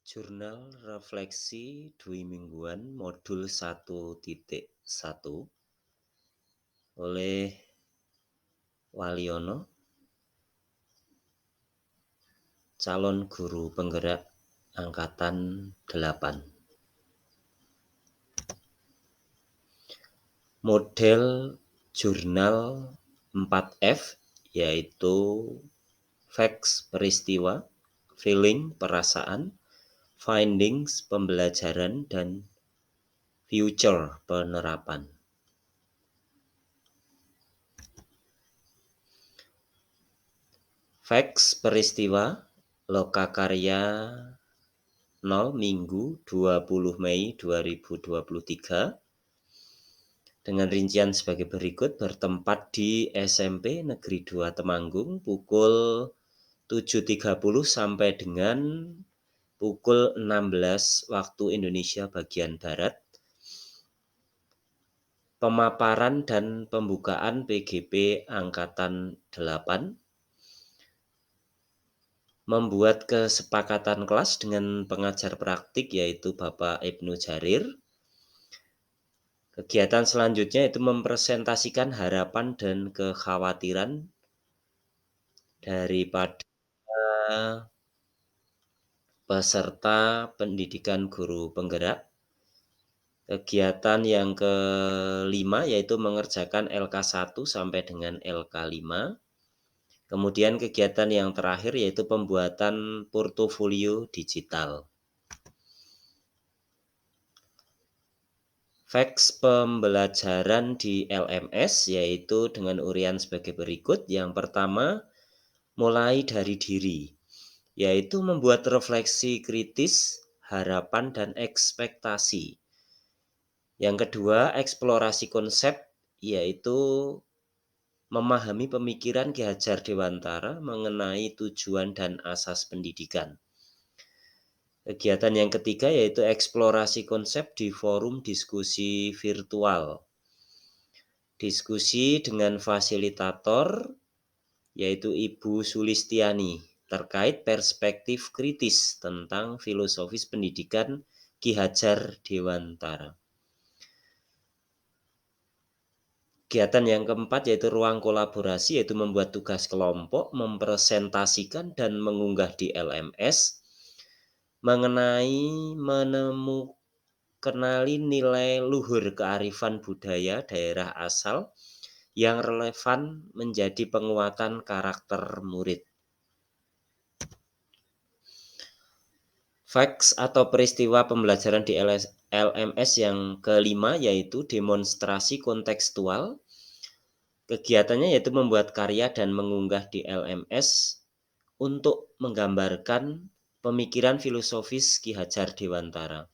Jurnal Refleksi Dwi Mingguan Modul 1.1 oleh Waliono, calon guru penggerak angkatan 8. Model jurnal 4F yaitu Facts peristiwa, Feeling perasaan, Findings pembelajaran, dan Future penerapan. Facts peristiwa, Lokakarya 0 Minggu 20 Mei 2023 dengan rincian sebagai berikut. Bertempat di SMP Negeri 2 Temanggung pukul 7.30 sampai dengan pukul 16 waktu Indonesia bagian Barat. Pemaparan dan pembukaan PGP Angkatan 8. Membuat kesepakatan kelas dengan pengajar praktik yaitu Bapak Ibnu Jarir. Kegiatan selanjutnya itu mempresentasikan harapan dan kekhawatiran daripada peserta pendidikan guru penggerak. Kegiatan yang kelima yaitu mengerjakan LK1 sampai dengan LK5. Kemudian kegiatan yang terakhir yaitu pembuatan portofolio digital. Facts pembelajaran di LMS yaitu dengan uraian sebagai berikut. Yang pertama, mulai dari diri, yaitu membuat refleksi kritis, harapan, dan ekspektasi. Yang kedua, eksplorasi konsep, yaitu memahami pemikiran Ki Hajar Dewantara mengenai tujuan dan asas pendidikan. Kegiatan yang ketiga yaitu eksplorasi konsep di forum diskusi virtual. Diskusi dengan fasilitator yaitu Ibu Sulistiani terkait perspektif kritis tentang filosofis pendidikan Ki Hajar Dewantara. Kegiatan yang keempat yaitu ruang kolaborasi, yaitu membuat tugas kelompok, mempresentasikan dan mengunggah di LMS mengenai kenali nilai luhur kearifan budaya daerah asal yang relevan menjadi penguatan karakter murid. Facts atau peristiwa pembelajaran di LMS yang kelima yaitu demonstrasi kontekstual. Kegiatannya yaitu membuat karya dan mengunggah di LMS untuk menggambarkan pemikiran filosofis Ki Hajar Dewantara.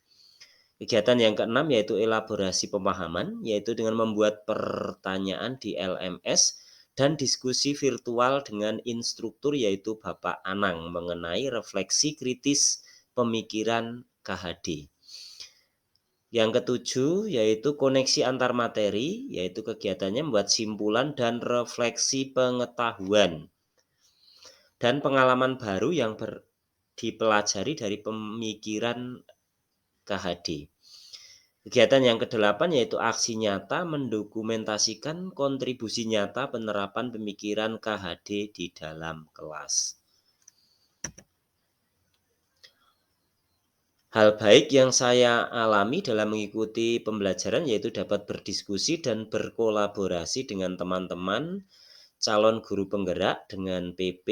Kegiatan yang keenam yaitu elaborasi pemahaman, yaitu dengan membuat pertanyaan di LMS dan diskusi virtual dengan instruktur yaitu Bapak Anang mengenai refleksi kritis pemikiran KHD. Yang ketujuh yaitu koneksi antar materi, yaitu kegiatannya membuat simpulan dan refleksi pengetahuan dan pengalaman baru yang dipelajari dari pemikiran KHD. Kegiatan yang kedelapan yaitu aksi nyata mendokumentasikan kontribusi nyata penerapan pemikiran KHD di dalam kelas. Hal baik yang saya alami dalam mengikuti pembelajaran yaitu dapat berdiskusi dan berkolaborasi dengan teman-teman calon guru penggerak, dengan PP,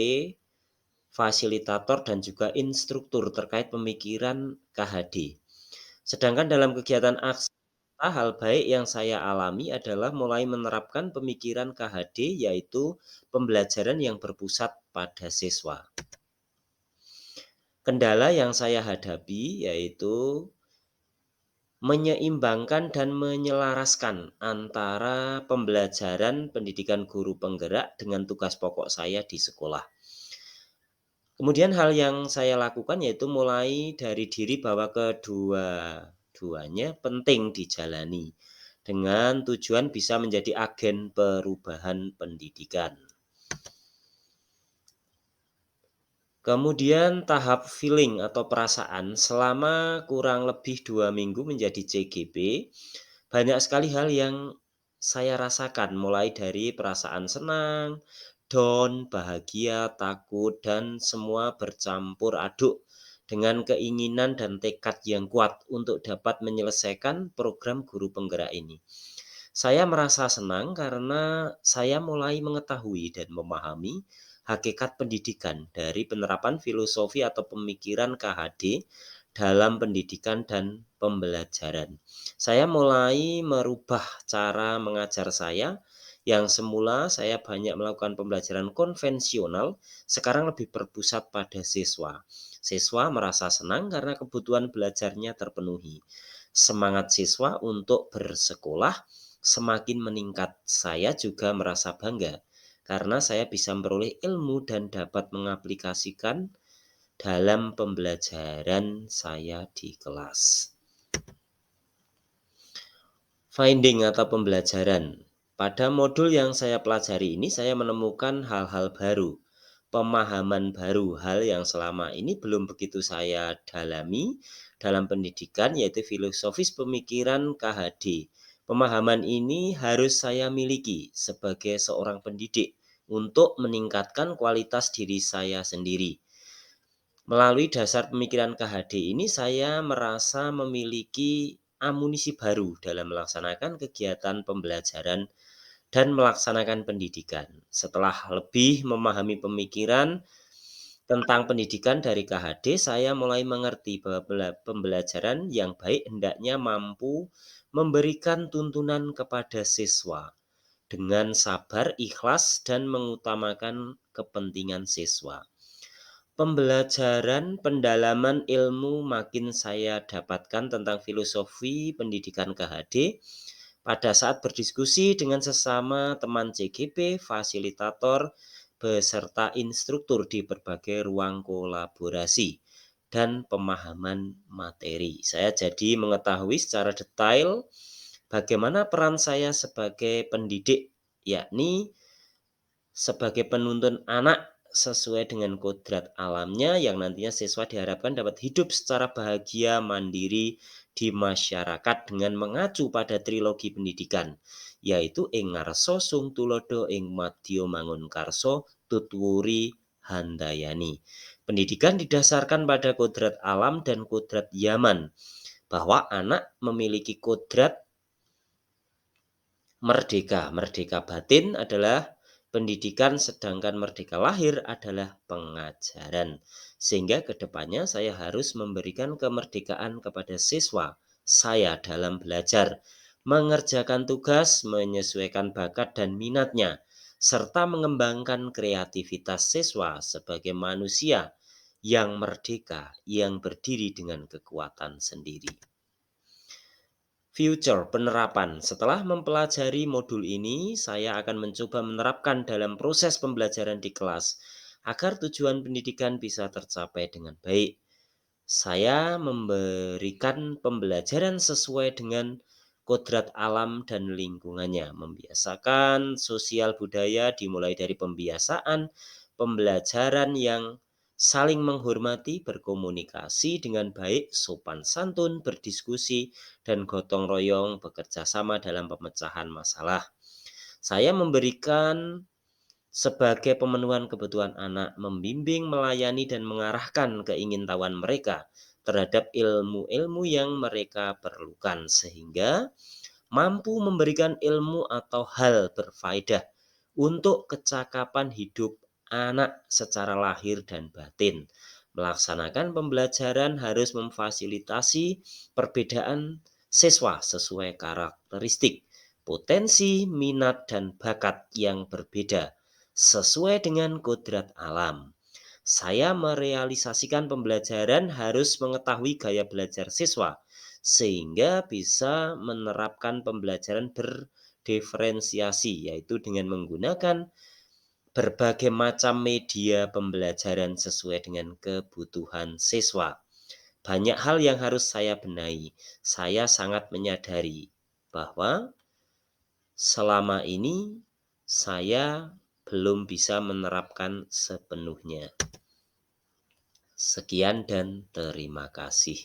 fasilitator, dan juga instruktur terkait pemikiran KHD. Sedangkan dalam kegiatan aksi, hal baik yang saya alami adalah mulai menerapkan pemikiran KHD yaitu pembelajaran yang berpusat pada siswa. Kendala yang saya hadapi yaitu menyeimbangkan dan menyelaraskan antara pembelajaran pendidikan guru penggerak dengan tugas pokok saya di sekolah. Kemudian hal yang saya lakukan yaitu mulai dari diri bahwa kedua-duanya penting dijalani dengan tujuan bisa menjadi agen perubahan pendidikan. Kemudian tahap feeling atau perasaan selama kurang lebih 2 minggu menjadi CGP, banyak sekali hal yang saya rasakan mulai dari perasaan senang, down, bahagia, takut, dan semua bercampur aduk dengan keinginan dan tekad yang kuat untuk dapat menyelesaikan program guru penggerak ini. Saya merasa senang karena saya mulai mengetahui dan memahami hakikat pendidikan dari penerapan filosofi atau pemikiran KHD dalam pendidikan dan pembelajaran. Saya mulai merubah cara mengajar saya yang semula saya banyak melakukan pembelajaran konvensional, sekarang lebih berpusat pada siswa. Siswa merasa senang karena kebutuhan belajarnya terpenuhi. Semangat siswa untuk bersekolah semakin meningkat. Saya juga merasa bangga karena saya bisa memperoleh ilmu dan dapat mengaplikasikan dalam pembelajaran saya di kelas. Finding atau pembelajaran. Pada modul yang saya pelajari ini saya menemukan hal-hal baru, pemahaman baru, hal yang selama ini belum begitu saya dalami dalam pendidikan, yaitu filosofis pemikiran KHD. Pemahaman ini harus saya miliki sebagai seorang pendidik untuk meningkatkan kualitas diri saya sendiri. Melalui dasar pemikiran KHD ini saya merasa memiliki amunisi baru dalam melaksanakan kegiatan pembelajaran dan melaksanakan pendidikan. Setelah lebih memahami pemikiran tentang pendidikan dari KHD, saya mulai mengerti bahwa pembelajaran yang baik hendaknya mampu memberikan tuntunan kepada siswa dengan sabar, ikhlas, dan mengutamakan kepentingan siswa. Pembelajaran pendalaman ilmu makin saya dapatkan tentang filosofi pendidikan KHD pada saat berdiskusi dengan sesama teman CGP, fasilitator, beserta instruktur di berbagai ruang kolaborasi dan pemahaman materi. Saya jadi mengetahui secara detail bagaimana peran saya sebagai pendidik, yakni sebagai penuntun anak sesuai dengan kodrat alamnya yang nantinya siswa diharapkan dapat hidup secara bahagia, mandiri di masyarakat dengan mengacu pada trilogi pendidikan, yaitu ing ngarsa sung tulodo ing madya mangunkarsa tutwuri handayani. Pendidikan didasarkan pada kodrat alam dan kodrat Yaman, bahwa anak memiliki kodrat merdeka. Merdeka batin adalah pendidikan, sedangkan merdeka lahir adalah pengajaran. Sehingga kedepannya saya harus memberikan kemerdekaan kepada siswa saya dalam belajar, mengerjakan tugas, menyesuaikan bakat dan minatnya, serta mengembangkan kreativitas siswa sebagai manusia yang merdeka, yang berdiri dengan kekuatan sendiri. Future penerapan. Setelah mempelajari modul ini, saya akan mencoba menerapkan dalam proses pembelajaran di kelas agar tujuan pendidikan bisa tercapai dengan baik. Saya memberikan pembelajaran sesuai dengan kodrat alam dan lingkungannya, membiasakan sosial budaya dimulai dari pembiasaan pembelajaran yang saling menghormati, berkomunikasi dengan baik, sopan santun, berdiskusi, dan gotong royong bekerja sama dalam pemecahan masalah. Saya memberikan sebagai pemenuhan kebutuhan anak, membimbing, melayani, dan mengarahkan keingintahuan mereka terhadap ilmu-ilmu yang mereka perlukan sehingga mampu memberikan ilmu atau hal berfaedah untuk kecakapan hidup anak secara lahir dan batin. Melaksanakan pembelajaran harus memfasilitasi perbedaan siswa sesuai karakteristik, potensi, minat, dan bakat yang berbeda sesuai dengan kodrat alam. Saya merealisasikan pembelajaran harus mengetahui gaya belajar siswa sehingga bisa menerapkan pembelajaran berdiferensiasi, yaitu dengan menggunakan berbagai macam media pembelajaran sesuai dengan kebutuhan siswa. Banyak hal yang harus saya benahi. Saya sangat menyadari bahwa selama ini saya belum bisa menerapkan sepenuhnya. Sekian dan terima kasih.